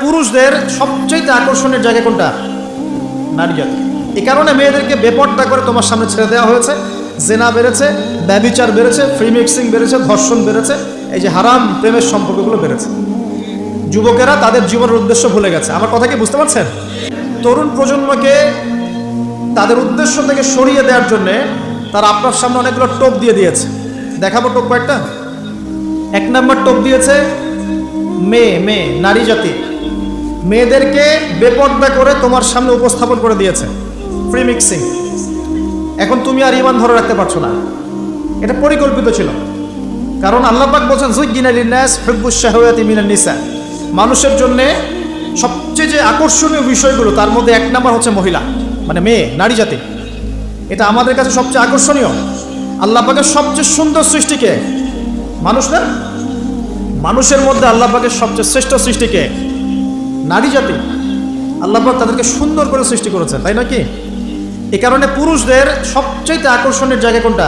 পুরুষদের সবচেয়ে আকর্ষণের জায়গা কোনটা? নারী জাতি। এই কারণে মেয়েদেরকে বেপর্দা করে তোমার সামনে ছেড়ে দেওয়া হয়েছে। জেনা বেড়েছে, ব্যভিচার বেড়েছে, ফ্রি মিক্সিং বেড়েছে, ধর্ষণ বেড়েছে, এই যে হারাম প্রেমের সম্পর্কগুলো বেড়েছে। যুবকেরা তাদের জীবনের উদ্দেশ্য ভুলে গেছে। আমার কথা কি বুঝতে পারছেন? তরুণ প্রজন্মকে তাদের উদ্দেশ্য থেকে সরিয়ে দেওয়ার জন্যে তারা আপনার সামনে অনেকগুলো টোপ দিয়ে দিয়েছে। দেখাবো টোপ কয়েকটা। 1 নম্বর টোপ দিয়েছে মেয়ে নারী জাতি। মেয়েদেরকে বেপর্দা করে তোমার সামনে উপস্থাপন করে দিয়েছে, ফ্রি মিক্সিং। এখন তুমি আর ঈমান ধরে রাখতে পারছো না। এটা পরিকল্পিত ছিল, কারণ আল্লাহ পাক বলেছেন যুজ্জিনা লিন্নাস হুব্বুশ শাহাওয়াতি মিনান নিসা। মানুষের জন্য সবচেয়ে যে আকর্ষণীয় বিষয়গুলো তার মধ্যে 1 নম্বর হচ্ছে মহিলা, মানে মেয়ে, নারী জাতি। এটা আমাদের কাছে সবচেয়ে আকর্ষণীয়। আল্লাহ পাকের সবচেয়ে সুন্দর সৃষ্টিকে মানুষ না, মানুষের মধ্যে আল্লাহ পাকের সবচেয়ে শ্রেষ্ঠ সৃষ্টিকে নারী জাতি। আল্লাহ পাক তাদেরকে সুন্দর করে সৃষ্টি করেছেন, তাই নয় কি? এই কারণে পুরুষদের সবচেয়ে আকর্ষণের জায়গা কোনটা?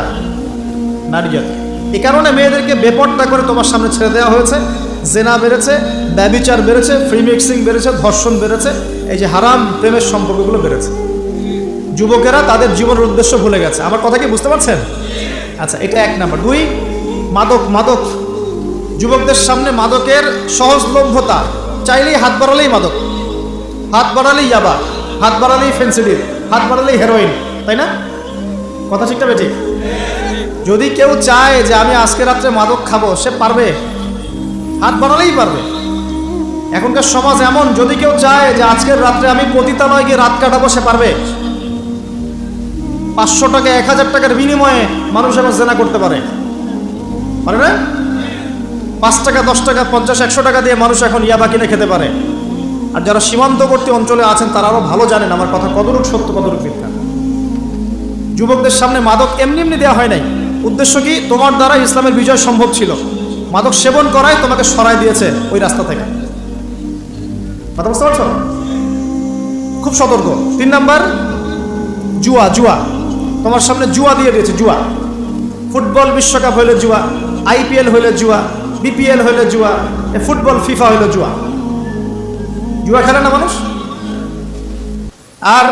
নারী জাতি। এই কারণে মেয়েদেরকে বেপর্দা করে তোমার সামনে ছেড়ে দেওয়া হয়েছে। জেনা বেড়েছে, ব্যভিচার বেড়েছে, ফ্রি মিক্সিং বেড়েছে, ধর্ষণ বেড়েছে, এই যে হারাম প্রেমের সম্পর্কগুলো বেড়েছে। যুবকেরা তাদের জীবনের উদ্দেশ্য ভুলে গেছে। আমার কথা কি বুঝতে পারছেন? আচ্ছা, এটা 1 নম্বর। 2, মাদক। যুবকদের সামনে মাদকের সহজলভ্যতা। চাইলেই হাত বাড়ালেই মাদক, হাত বাড়ালেই ইয়াবা, হাত বাড়ালেই ফেন্সিডিল, হাত বাড়ালেই হেরোইন, তাই না? কথা ঠিকটা বেঠিক? যদি কেউ চায় যে আমি আজকে রাত্রে মাদক খাবো, সে পারবে? হাত বাড়ালেই পারবে। এখনকার সমাজ এমন, যদি কেউ চায় যে আজকের রাত্রে আমি পতিতালয়ে গিয়ে রাত কাটাবো, সে পারবে? 500 টাকা 1000 টাকার বিনিময়ে মানুষ এখন জেনা করতে পারে না? 5 টাকা 10 টাকা 50 100 টাকা দিয়ে মানুষ এখন ইয়াবা কিনে খেতে পারে। আর যারা সীমান্তবর্তী অঞ্চলে আছেন তারা আরো ভালো জানেন আমার কথা কতটুকু সত্য কতটুকু মিথ্যা। যুবকদের সামনে মাদক এমনি দেওয়া হয় নাই। উদ্দেশ্য কি? তোমার দ্বারা ইসলামের বিজয় সম্ভব ছিল। মাদক সেবন করায় তোমাকে সরাই দিয়েছে ওই রাস্তা থেকে। কথা বুঝতে পারছো? খুব সতর্ক। 3 নাম্বার, জুয়া। তোমার সামনে জুয়া দিয়ে দিয়েছে। জুয়া, ফুটবল বিশ্বকাপ হইলে জুয়া, IPL হইলে জুয়া, BPL হইলে জুয়া, ফুটবল FIFA হইলে জুয়া। জুয়া খেলে না মানুষ। আর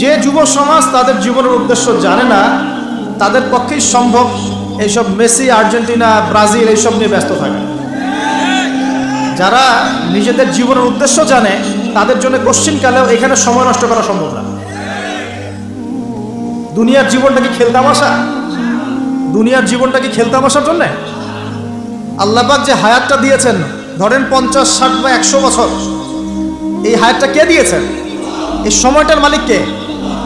যে যুব সমাজ তাদের জীবনের উদ্দেশ্য জানে না, তাদের পক্ষেই সম্ভব এইসব মেসি, আর্জেন্টিনা, ব্রাজিল এইসব নিয়ে ব্যস্ত থাকে। যারা নিজেদের জীবনের উদ্দেশ্য জানে তাদের জন্য কোশ্চিনকালেও এখানে সময় নষ্ট করা সম্ভব না। দুনিয়ার জীবনটা কি খেলতামাশা? দুনিয়ার জীবনটা কি খেলতামাশার জন্য? আল্লাহ পাক যে হায়াতটা দিয়েছেন, ধরেন 50, 60 বা 100 বছর, এই হায়াতটা কে দিয়েছেন? এই সময়টার মালিক কে?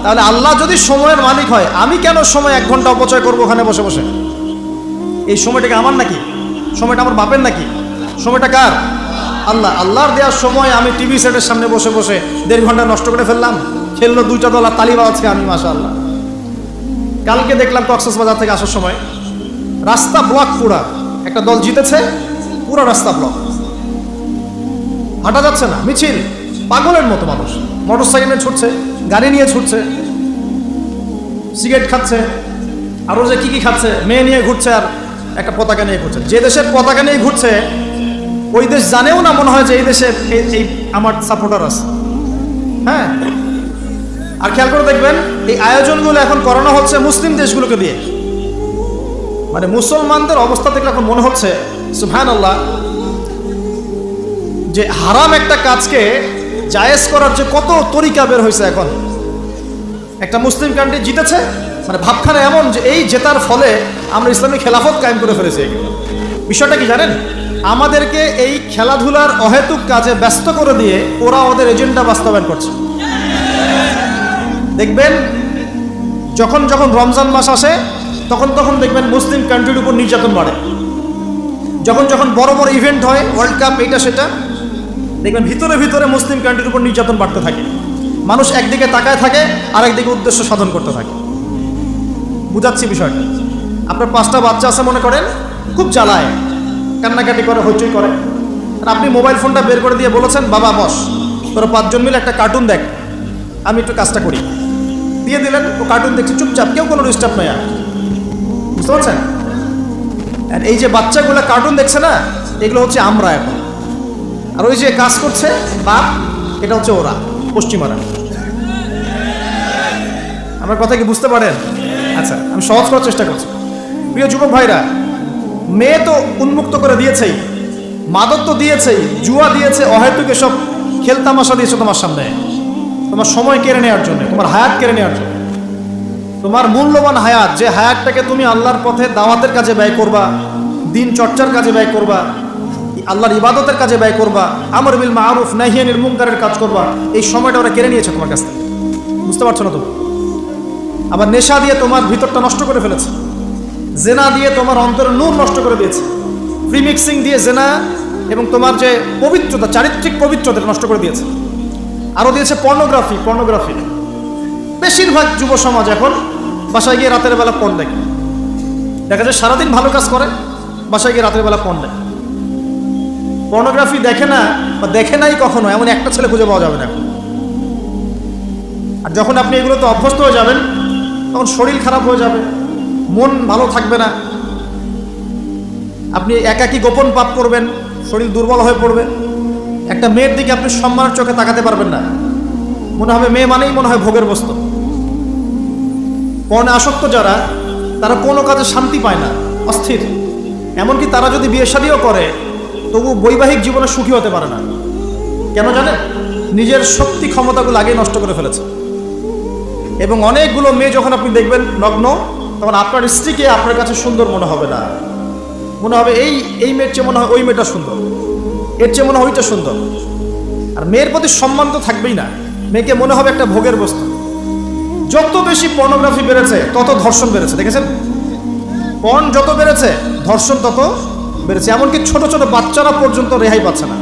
তাহলে আল্লাহ যদি সময়ের মালিক হয়, আমি কেন সময় 1 ঘন্টা অপচয় করবো ওখানে বসে বসে? এই সময়টাকে আমার নাকি? সময়টা আমার বাপের নাকি? সময়টা কার? আল্লাহর দেওয়ার সময় আমি টিভি সেটের সামনে বসে বসে 1.5 ঘন্টা নষ্ট করে ফেললাম। খেললো 2টা দল আর তালি বাজাচ্ছে আমি, মাশাআল্লাহ। কালকে দেখলাম কক্সবাজার থেকে আসার সময় রাস্তা ব্লক, পুরা একটা দল জিতেছে, পুরো রাস্তা ব্লক, হাঁটা যাচ্ছে না, মিছিল, পাগলের মতো মানুষ মোটরসাইকেলে ছুটছে, গাড়ি নিয়ে ছুটছে, সিগারেট খাচ্ছে, আরো যে কি খাচ্ছে, মেয়ে নিয়ে ঘুরছে, আর একটা পতাকা নিয়ে ঘুরছে। যে দেশের পতাকা নিয়ে ঘুরছে ওই দেশ জানেও না মনে হয় যে এই দেশে এই আমার সাপোর্টার আছে। হ্যাঁ, আর খেয়াল করে দেখবেন এই আয়োজনগুলো এখন করানো হচ্ছে মুসলিম দেশগুলোকে দিয়ে। মানে মুসলমানদের অবস্থা দেখলে এখন মনে হচ্ছে সুবহানাল্লাহ, যে হারাম একটা কাজকে জায়েজ করার যে কত তরিকা বের হয়েছে। এখন একটা মুসলিম কান্ট্রি জিতেছে, মানে ভাবখানা এমন যে এই জেতার ফলে আমরা ইসলামী খেলাফত কায়েম করে ফেলেছি। বিষয়টা কি জানেন? আমাদেরকে এই খেলাধুলার অহেতুক কাজে ব্যস্ত করে দিয়ে ওরা ওদের এজেন্ডা বাস্তবায়ন করছে। দেখবেন যখন রমজান মাস আসে তখন দেখবেন মুসলিম কান্ট্রির উপর নির্যাতন বাড়ে। যখন বড় বড় ইভেন্ট হয়, ওয়ার্ল্ড কাপ, এটা সেটা, দেখবেন ভিতরে মুসলিম কান্ট্রির উপর নির্যাতন বাড়তে থাকে। মানুষ একদিকে তাকায় থাকে আর একদিকে উদ্দেশ্য সাধন করতে থাকে। বুঝাচ্ছি বিষয়টা। আপনার 5টা বাচ্চা আছে মনে করেন, খুব জ্বালায়, কান্নাকাটি করে, হইচই করে, আর আপনি মোবাইল ফোনটা বের করে দিয়ে বলেছেন বাবা বস, তোরা 5 জন মিলে একটা কার্টুন দেখ, আমি একটু কাজটা করি। দিয়ে দিলেন, ও কার্টুন দেখছি চুপচাপ, কেউ কোনো ডিস্টার্ব নয়। আর বুঝতে পারছেন? আর এই যে বাচ্চাগুলো কার্টুন দেখছে না, এগুলো হচ্ছে আমরা। এখন আর ওই যে কাজ করছে বাপ, এটা হচ্ছে ওরা, পশ্চিমারা। আমার কথা কি বুঝতে পারেন? আচ্ছা, আমি সহজ করার চেষ্টা করছি। প্রিয় যুবক ভাইরা, মেয়ে তো উন্মুক্ত করে দিয়েছেই, মাদক তো দিয়েছেই, জুয়া দিয়েছে, অহেতুক এসব খেলতামাশা দিয়েছে তোমার সামনে, তোমার সময় কেড়ে নেওয়ার জন্য, তোমার হায়াত কেড়ে নেওয়ার জন্য। তোমার মূল্যবান হায়াত, যে হায়াতটাকে তুমি আল্লাহর পথে দাওয়াতের কাজে ব্যয় করবা, দিন চর্চার কাজে ব্যয় করবা, আল্লাহর ইবাদতের কাজে ব্যয় করবা, আমর বিল মারুফ নাহি আনিল মুনকারের কাজ করবা, এই সময়টা ওরা কেড়ে নিয়েছে তোমার কাছ থেকে। বুঝতে পারছো না তুমি? আবার নেশা দিয়ে তোমার ভিতরটা নষ্ট করে ফেলেছে, জেনা দিয়ে তোমার অন্তরের নূর নষ্ট করে দিয়েছে, প্রিমিক্সিং দিয়ে জেনা এবং তোমার যে পবিত্রতা, চারিত্রিক পবিত্রতা নষ্ট করে দিয়েছে। আরও দিয়েছে পর্নোগ্রাফি। বেশিরভাগ যুব সমাজ এখন বাসায় গিয়ে রাতের বেলা পর্ন দেখে। দেখা যায় সারাদিন ভালো কাজ করে, বাসায় গিয়ে রাতের বেলা পর্ন দেখে। পর্নোগ্রাফি দেখে না বা দেখে নাই কখনো এমন একটা ছেলে খুঁজে পাওয়া যাবে না এখন। আর যখন আপনি এগুলোতে অভ্যস্ত হয়ে যাবেন, তখন শরীর খারাপ হয়ে যাবে, মন ভালো থাকবে না, আপনি একাকী গোপন পাপ করবেন, শরীর দুর্বল হয়ে পড়বে। একটা মেয়ের দিকে আপনি সম্মানের চোখে তাকাতে পারবেন না, মনে হবে মেয়ে মানেই মনে হয় ভোগের বস্তু। পর্নে আসক্ত যারা, তারা কোনো কাজে শান্তি পায় না, অস্থির। এমনকি তারা যদি বিয়ে শাদীও করে, তবু বৈবাহিক জীবনে সুখী হতে পারে না। কেন জানেন? নিজের শক্তি ক্ষমতাগুলো আগেই নষ্ট করে ফেলেছে। এবং অনেকগুলো মেয়ে যখন আপনি দেখবেন নগ্ন, তখন আপনার স্ত্রীকে আপনার কাছে সুন্দর মনে হবে না, মনে হবে এই মেয়ের চেয়ে মনে হয় ওই মেয়েটা সুন্দর, এর চেয়ে মনে হয় ওইটা সুন্দর। আর মেয়ের প্রতি সম্মান তো থাকবেই না, মেয়েকে মনে হবে একটা ভোগের বস্তু। যত বেশি পর্নোগ্রাফি বেড়েছে, তত ধর্ষণ বেড়েছে। দেখেছেন? পর্ন যত বেড়েছে, ধর্ষণ তত বেড়েছে। এমনকি ছোট ছোট বাচ্চারা পর্যন্ত রেহাই পাচ্ছে না।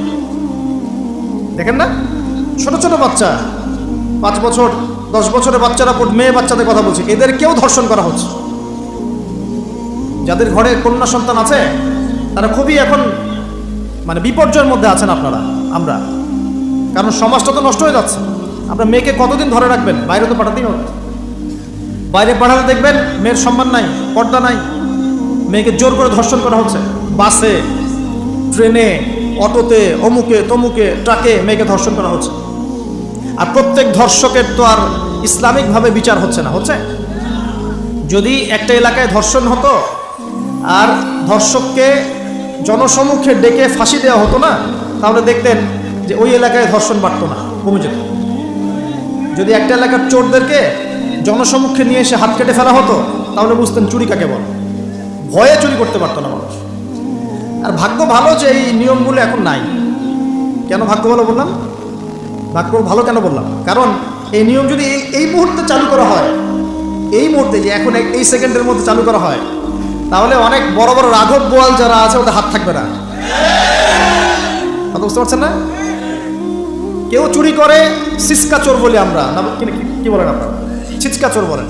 দেখেন না? ছোট ছোট বাচ্চা, 5 বছর 10 বছরের বাচ্চারা, মেয়ে বাচ্চাদের কথা বলছি, এদেরকেও ধর্ষণ করা হচ্ছে। যাদের ঘরে কন্যা সন্তান আছে, তারা খুবই এখন বিপর্যয়ের মধ্যে আছেন আপনারা, আমরা। কারণ সমাজটা তো নষ্ট হয়ে যাচ্ছে। আপনার মেয়েকে কতদিন ধরে রাখবেন? বাইরে তো পাঠাতেই হবে। বাইরে পাঠাতে দেখবেন মেয়ের সম্মান নাই, পর্দা নাই, মেয়েকে জোর করে ধর্ষণ করা হচ্ছে। বাসে, ট্রেনে, অটোতে, অমুকে তমুকে, ট্রাকে মেয়েকে ধর্ষণ করা হচ্ছে। আর প্রত্যেক ধর্ষকের তো আর ইসলামিকভাবে বিচার হচ্ছে না, হচ্ছে? যদি একটা এলাকায় ধর্ষণ হতো আর ধর্ষককে জনসমুখে ডেকে ফাঁসি দেওয়া হতো না, তাহলে দেখতেন যে ওই এলাকায় ধর্ষণ বাড়তো না, কমে যেত। যদি একটা এলাকার চোরদেরকে জনসমুখে নিয়ে এসে হাত কেটে ফেলা হতো, তাহলে বুঝতেন চুরি কাকে বলে। ভয়ে চুরি করতে পারতো না মানুষ। আর ভাগ্য ভালো যে এই নিয়মগুলো এখন নাই। কেন ভাগ্য ভালো বললাম? ভাগ্য ভালো কেন বললাম? কারণ এই নিয়ম যদি এই মুহূর্তে চালু করা হয়, এই মুহূর্তে যে এখন এই সেকেন্ডের মধ্যে চালু করা হয়, তাহলে অনেক বড় বড় রাঘব বোয়াল যারা আছে ওদের হাত থাকবে না। কথা বুঝতে পারছেন না? কেউ চুরি করে সিসকা চোর বলি আমরা, না কি বলেন আপনারা? ছিচকা চোর বলেন।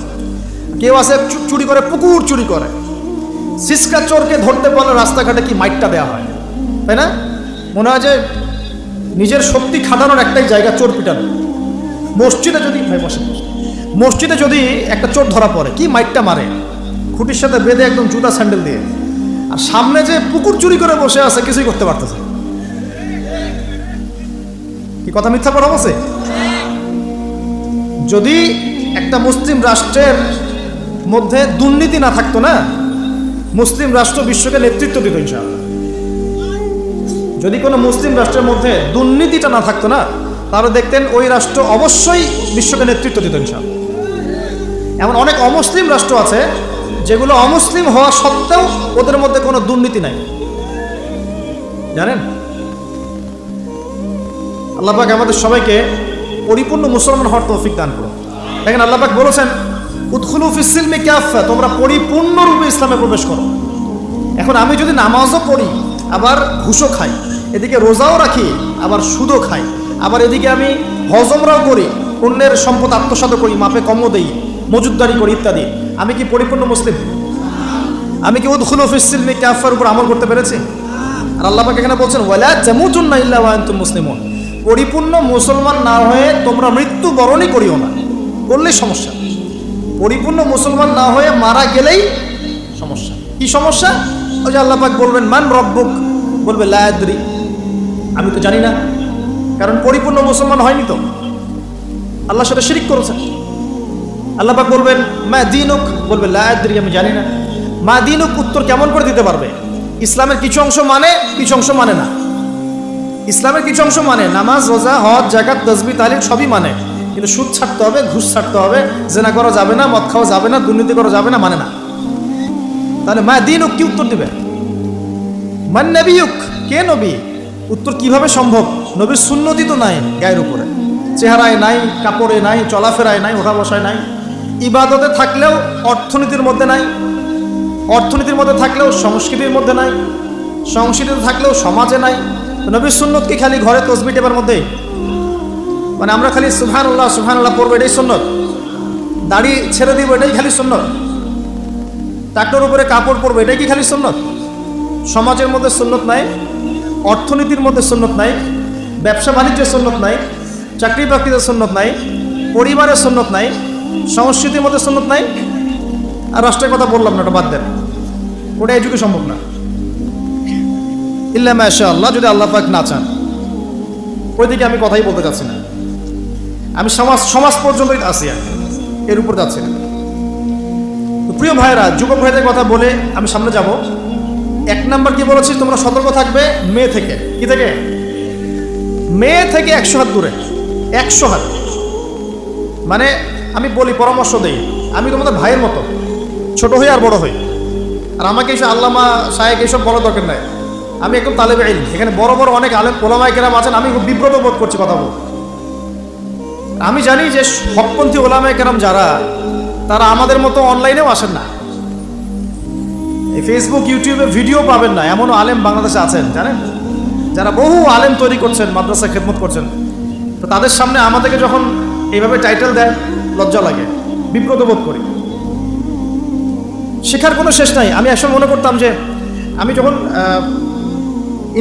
কেউ আছে চুরি করে পুকুর চুরি করে। সিসকা চোরকে ধরতে পারলে রাস্তাঘাটে কি মাইটটা দেওয়া হয়, তাই না? মনে হয় যে নিজের শক্তি খাটানোর একটাই জায়গা চোর পিটানো। মসজিদে যদি মসজিদে যদি একটা চোর ধরা পড়ে, কি মাইটটা মারে, খুঁটির সাথে বেঁধে একদম জুতা স্যান্ডেল দিয়ে। আর সামনে যে পুকুর চুরি করে বসে আছে, কিছুই করতে পারতেছে। কি কথা মিথ্যা পড়া বসে? যদি একটা মুসলিম রাষ্ট্রের মধ্যে দুর্নীতি না থাকতো না, মুসলিম রাষ্ট্র বিশ্বকে নেতৃত্ব দিত ইনশাআল্লাহ। যদি কোনো মুসলিম রাষ্ট্রের মধ্যে দুর্নীতিটা না থাকতো না, তাহলে দেখতেন ওই রাষ্ট্র অবশ্যই বিশ্বকে নেতৃত্ব দিত ইনশাআল্লাহ। এমন অনেক অমুসলিম রাষ্ট্র আছে যেগুলো অমুসলিম হওয়া সত্ত্বেও ওদের মধ্যে কোনো দুর্নীতি নাই, জানেন? আল্লাহ পাক আমাদের সবাইকে পরিপূর্ণ মুসলমান হওয়ার তৌফিক দান করুন। দেখেন, আল্লাহ পাক বলেছেন, উদখুলু ফিস সিলমি কাফা, তোমরা পরিপূর্ণরূপে ইসলামে প্রবেশ করো। এখন আমি যদি নামাজও পড়ি, আবার ঘুষও খাই, এদিকে রোজাও রাখি, আবার সুদও খাই, আবার এদিকে আমি হজমরাও করি, অন্যের সম্পদ আত্মসাৎ করি, মাপে কমও দেই, মজুদদারি করি ইত্যাদি, আমি কি পরিপূর্ণ মুসলিম? আমি কি উদখুলু ফিস সিলমি কাফার উপর আমল করতে পেরেছি? আর আল্লাহ পাক এখানে বলছেন, ওয়ালা তামুতুন্না ইল্লা ওয়া আনতুম মুসলিমুন, পরিপূর্ণ মুসলমান না হয়ে তোমরা মৃত্যুবরণই করিও না। করলেই সমস্যা। পরিপূর্ণ মুসলমান না হয়ে মারা গেলেই সমস্যা। কি সমস্যা? ওই যে আল্লাহ পাক বলবেন, মান রব্বুক, বলবে লা আদরি, আমি তো জানি না, কারণ পরিপূর্ণ মুসলমান হয়নি তো, আল্লাহর সাথে শিরিক করেছে। আল্লাহ পাক বলবেন মা দীনুক, বলবে লা আদরি, আমি জানি না। মা দীনুক উত্তর কেমন করে দিতে পারবে? ইসলামের কিছু অংশ মানে, কিছু অংশ মানে না। ইসলামের কিছু অংশ মানে, নামাজ, রোজা, হজ, যাকাত, তাসবিহ, তাহলিল সবই মানে, কিন্তু সুদ ছাড়তে হবে, ঘুষ ছাড়তে হবে, জেনা করা যাবে না, মদ খাওয়া যাবে না, দুর্নীতি করা যাবে না, মানে না। তাহলে মা দীনুক কি উত্তর দিবে? মান নবিয়ুক, কে নবী? উত্তর কিভাবে সম্ভব? নবীর সুন্নতি তো নাই গায়ের উপরে, চেহারায় নাই, কাপড়ে নাই, চলাফেরায় নাই, ওঠা বসায় নাই, ইবাদতে থাকলেও অর্থনীতির মধ্যে নাই, অর্থনীতির মধ্যে থাকলেও সংস্কৃতির মধ্যে নাই, সংস্কৃতিতে থাকলেও সমাজে নাই। নবীর সুন্নত কি খালি ঘরে তসবিহ টেপার মধ্যেই? মানে আমরা খালি সুবহানাল্লাহ সুবহানাল্লাহ পড়বো এটাই সুন্নত, দাড়ি ছেড়ে দিব এটাই খালি সুন্নত, টাকটার উপরে কাপড় পরবো এটাই কি খালি সুন্নত? সমাজের মধ্যে সুন্নত নাই, অর্থনীতির মধ্যে সুন্নত নাই, ব্যবসা বাণিজ্যের সুন্নত নাই, চাকরি বাকরিতে সুন্নত নাই, পরিবারের সুন্নত নাই, সংস্কৃতির মধ্যে সুন্নত নাই, আর রাষ্ট্রের কথা বললাম না, ওটা বাদ দেন, ওটা এই যুগে সম্ভব না। ইল্লা মাশাআল্লাহ, যদি আল্লাহ পাক না চান। ওইদিকে আমি কথাই বলতে চাচ্ছি না, আমি সমাজ পর্যন্তই আছি, এর উপর যাচ্ছি না। তো প্রিয় ভাইরা, যুবক ভাইদের কথা বলে আমি সামনে যাব। এক নাম্বার কি বলেছি, তোমরা সতর্ক থাকবে মেয়ে থেকে। কি থেকে? মেয়ে থেকে 100 হাত দূরে, 100 হাত। মানে আমি বলি, পরামর্শ দেই, আমি তোমাদের ভাইয়ের মতো, ছোট হই আর বড় হই, আর আমাকে এইসব আল্লামা শায়েখ এইসব বলার দরকার নাই। আমি একদম তালেবে ইলম, এখানে বড় বড় অনেক আলেম ওলামায়ে কেরাম আছেন, আমি খুব বিব্রত বোধ করছি কথা বল। আমি জানি যে হকপন্থী ওলামায়ে কেরাম যারা, তারা আমাদের মতো অনলাইনেও আসেন না, এই ফেসবুক ইউটিউবে ভিডিও পাবেন না, এমনও আলেম বাংলাদেশে আছেন জানেন, যারা বহু আলেম তৈরি করছেন, মাদ্রাসা খেদমত করছেন। তো তাদের সামনে আমাদেরকে যখন এইভাবে টাইটেল দেয়, লজ্জা লাগে, বিব্রত বোধ করি। শেখার কোনো শেষ নাই। আমি একসময় মনে করতাম যে, আমি যখন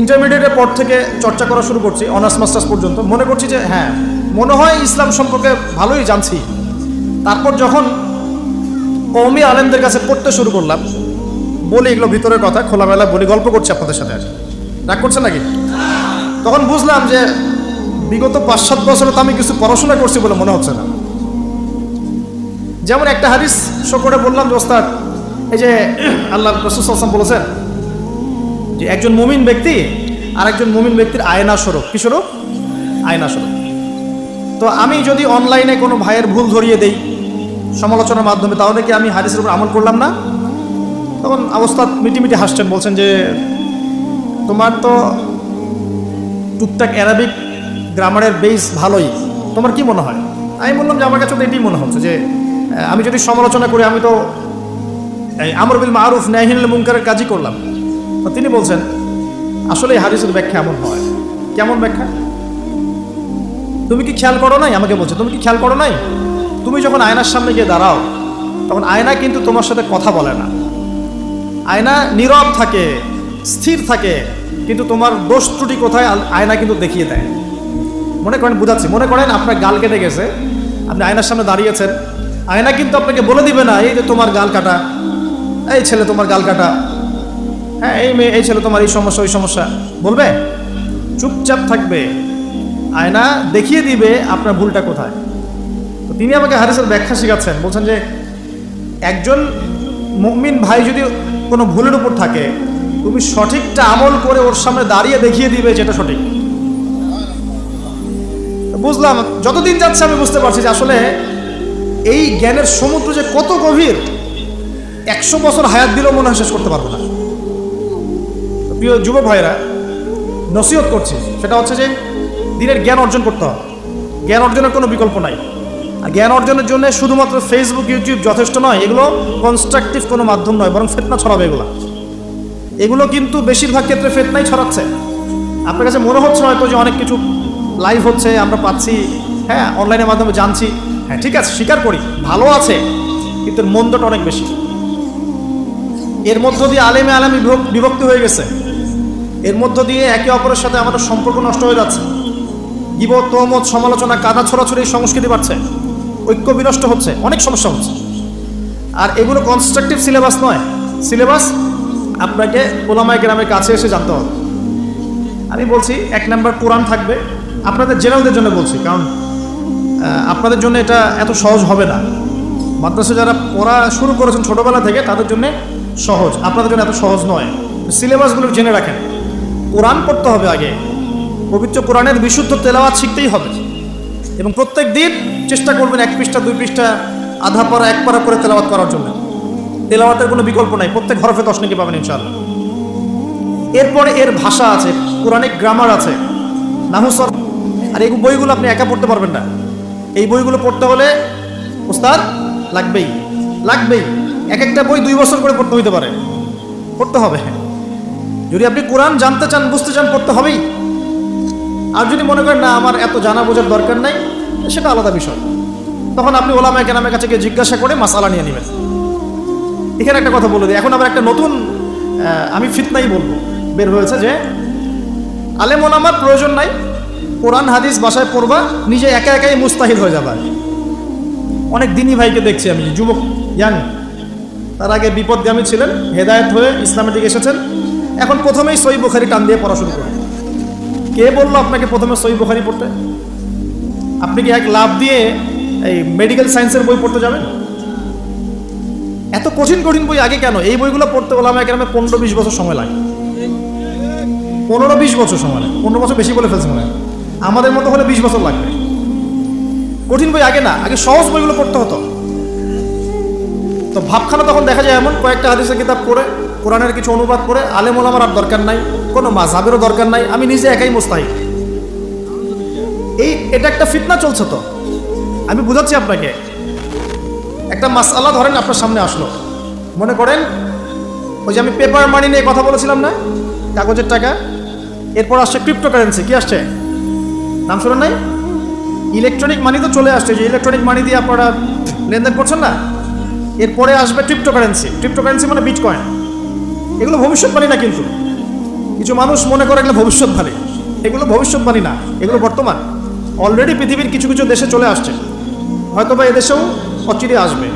ইন্টারমিডিয়েটের পর থেকে চর্চা করা শুরু করছি, অনার্স মাস্টার্স পর্যন্ত, মনে করছি যে হ্যাঁ, মনে হয় ইসলাম সম্পর্কে ভালোই জানছি। তারপর যখন কওমি আলেমদের কাছে পড়তে শুরু করলাম, বলি এগুলো ভিতরের কথা, খোলামেলা বলি, গল্প করছি আপনাদের সাথে, আর রাগ করছেন নাকি? তখন বুঝলাম যে বিগত 5-7 বছরে তো আমি কিছু পড়াশোনা করছি বলে মনে হচ্ছে না। যেমন একটা হাদিস শো করে বললাম যে, ওস্তাদ, এই যে আল্লাহ রাসূল সাল্লাল্লাহু আলাইহি ওয়াসাল্লাম বলেছেন যে একজন মুমিন ব্যক্তি আর একজন মুমিন ব্যক্তির আয়না স্বরূপ। কি স্বরূপ? আয়না স্বরূপ। তো আমি যদি অনলাইনে কোনো ভাইয়ের ভুল ধরিয়ে দেই সমালোচনার মাধ্যমে, তাহলে কি আমি হাদিসের উপর আমল করলাম না? তখন ওস্তাদ মিটিমিটি হাসছেন, বলছেন যে তোমার তো টুকটাক অ্যারাবিক গ্রামারের বেস ভালোই, তোমার কি মনে হয়? আমি বললাম যে আমার কাছে তো এটাই মনে হচ্ছে যে আমি যদি সমালোচনা করি, আমি তো এই আমর বিল মারুফ নাহি আনিল মুনকারের কাজই করলাম। তো তিনি বলছেন, আসলে এই হাদিসের ব্যাখ্যা এমন হয়। কেমন ব্যাখ্যা? তুমি কি খেয়াল করো নাই? আমাকে বলছে, তুমি কি খেয়াল করো নাই, তুমি যখন আয়নার সামনে গিয়ে দাঁড়াও, তখন আয়না কিন্তু তোমার সাথে কথা বলে না, আয়না নীরব থাকে, স্থির থাকে, কিন্তু তোমার দোষ ত্রুটি কোথায় আয়না কিন্তু দেখিয়ে দেয়। মনে করেন, বুঝাচ্ছি, মনে করেন আপনার গাল কেটে গেছে, আপনি আয়নার সামনে দাঁড়িয়েছেন, আয়না কিন্তু আপনাকে বলে দিবে না, এই যে তোমার গাল কাটা, এই ছেলে তোমার গাল কাটা, হ্যাঁ এই মেয়ে, এই ছেলে তোমার এই সমস্যা ওই সমস্যা, বলবে? চুপচাপ থাকবে, আয়না দেখিয়ে দিবে আপনার ভুলটা কোথায়। তো তিনি আমাকে হাদিসের ব্যাখ্যা শেখাচ্ছেন, বলছেন যে একজন মুমিন ভাই যদি কোনো ভুলের উপর থাকে, তুমি সঠিকটা আমল করে ওর সামনে দাঁড়িয়ে দেখিয়ে দিবে যেটা সঠিক। বুঝলাম, যতদিন যাচ্ছে আমি বুঝতে পারছি যে আসলে এই জ্ঞানের সমুদ্র যে কত গভীর, 100 বছর হায়াত দিলেও মনে হয় শেষ করতে পারবো না। প্রিয় যুবক ভাইরা, নসিহত করছি, সেটা হচ্ছে যে দিনের জ্ঞান অর্জন করতে হবে। জ্ঞান অর্জনের কোনো বিকল্প নাই। আর জ্ঞান অর্জনের জন্য শুধুমাত্র ফেসবুক ইউটিউব যথেষ্ট নয়, এগুলো কনস্ট্রাকটিভ কোনো মাধ্যম নয়, বরং ফিতনা ছড়াবে এগুলো কিন্তু বেশিরভাগ ক্ষেত্রে ফিতনাই ছড়াচ্ছে। আপনার কাছে মনে হচ্ছে হয়তো যে অনেক কিছু লাইভ হচ্ছে, আমরা পাচ্ছি, হ্যাঁ অনলাইনের মাধ্যমে জানছি, হ্যাঁ ঠিক আছে, স্বীকার করি ভালো আছে, কিন্তু মন্দটা অনেক বেশি। এর মধ্য দিয়ে আলেমে আলেমী বিভক্তি হয়ে গেছে, এর মধ্য দিয়ে একে অপরের সাথে আমাদের সম্পর্ক নষ্ট হয়ে যাচ্ছে, গীবত, তহমত, সমালোচনা, কাদা ছড়াছড়ি সংস্কৃতি বাড়ছে, ঐক্য বিনষ্ট হচ্ছে, অনেক সমস্যা হচ্ছে। আর এগুলো কনস্ট্রাকটিভ সিলেবাস নয়। সিলেবাস আপনাকে ওলামায়ে কেরামের কাছে এসে জানতে হবে। আমি বলছি 1 নাম্বার কোরআন থাকবে। আপনাদের জেনারেলদের জন্য বলছি, কারণ আপনাদের জন্য এটা এত সহজ হবে না। মাদ্রাসা যারা পড়া শুরু করেছেন ছোটোবেলা থেকে তাদের জন্য সহজ, আপনাদের জন্য এত সহজ নয়। সিলেবাসগুলো জেনে রাখেন। কোরআন পড়তে হবে আগে, পবিত্র কোরআনের বিশুদ্ধ তেলাওয়াত শিখতেই হবে, এবং প্রত্যেক দিন চেষ্টা করবেন 1 পৃষ্ঠা 2 পৃষ্ঠা আধা পারা 1 পারা করে তেলাওয়াত করার জন্য। তেলাওয়াতের কোনো বিকল্প নাই, প্রত্যেক হরফে 10 নেকি পাবেন ইনশাআল্লাহ। এরপরে এর ভাষা আছে, কোরআনিক গ্রামার আছে, নাহু সরফ। আর এই বইগুলো আপনি একা পড়তে পারবেন না, এই বইগুলো পড়তে হলে উস্তাদ লাগবেই। এক একটা বই 2 বছর করে পড়তে হইতে পারে, পড়তে হবে। যদি আপনি কোরআন জানতে চান, বুঝতে চান, পড়তে হবেই। আর যদি মনে করেন না আমার এত জানা বোঝার দরকার নাই, সেটা আলাদা বিষয়, তখন আপনি ওলামায়ে কেরামের কাছে গিয়ে জিজ্ঞাসা করে মাসালা নিয়ে নেবেন। এখানে একটা কথা বলে দিই, এখন আবার একটা নতুন আমি ফিতনাই বলবো বের হয়েছে যে আলেম ওলামার প্রয়োজন নাই, কোরআন হাদিস বাসায় পড়বা, নিজে একা একাই মুস্তাহিদ হয়ে যাবে। অনেক দিনী ভাইকে দেখছি আমি, যুবক ইয়াং, তার আগে বিপদগামী ছিলেন, হেদায়েত হয়ে ইসলামের দিকে এসেছেন, এখন প্রথমেই সহিহ বুখারী টান দিয়ে পড়া শুরু করেন। কে বললো আপনাকে প্রথমে সহিহ বুখারী পড়তে? আপনি কি এক লাভ দিয়ে এই মেডিকেল সায়েন্সের বই পড়তে যাবেন? এত কঠিন বই আগে কেন? এই বইগুলো পড়তে ওলামায়ে কেরামের 15-20 বছর সময় লাগে। 15-20 বছর সময় লাগে, 15 বছর বেশি বলে ফেলছে মনে হয়। আমাদের মতো হলে 20 বছর লাগবে। কঠিন বই আগে না, আগে সহজ বইগুলো পড়তে হতো। তো ভাবখানা তখন দেখা যায় এমন, কয়েকটা হাদিসের কিতাব পড়ে, কোরআনের কিছু অনুবাদ করে, আলেম ওলামার আর দরকার নাই, কোনো মাযহাবেরও দরকার নাই, আমি নিজে একাই মুস্তাহিদ। এটা একটা ফিতনা চলছে। তো আমি বুঝাচ্ছি আপনাকে, একটা মাসআলা ধরেন আপনার সামনে আসলো, মনে করেন ওই যে আমি পেপার মানি নিয়ে কথা বলেছিলাম না, কাগজের টাকা, এরপর আসছে ক্রিপ্টোকারেন্সি। কি আসছে? নাম শুনেন নাই? ইলেকট্রনিক মানি তো চলে আসছে, যে ইলেকট্রনিক মানি দিয়ে আপনারা লেনদেন করছেন না, এরপরে আসবে ক্রিপ্টোকারেন্সি মানে বিটকয়েন। এগুলো ভবিষ্যৎবাণী না, কিন্তু কিছু মানুষ মনে করে এগুলো ভবিষ্যৎবাণী। এগুলো ভবিষ্যৎবাণী না, এগুলো বর্তমান। অলরেডি পৃথিবীর কিছু কিছু দেশে চলে আসছে, হয়তো বা এদেশেও অচিরে আসবে।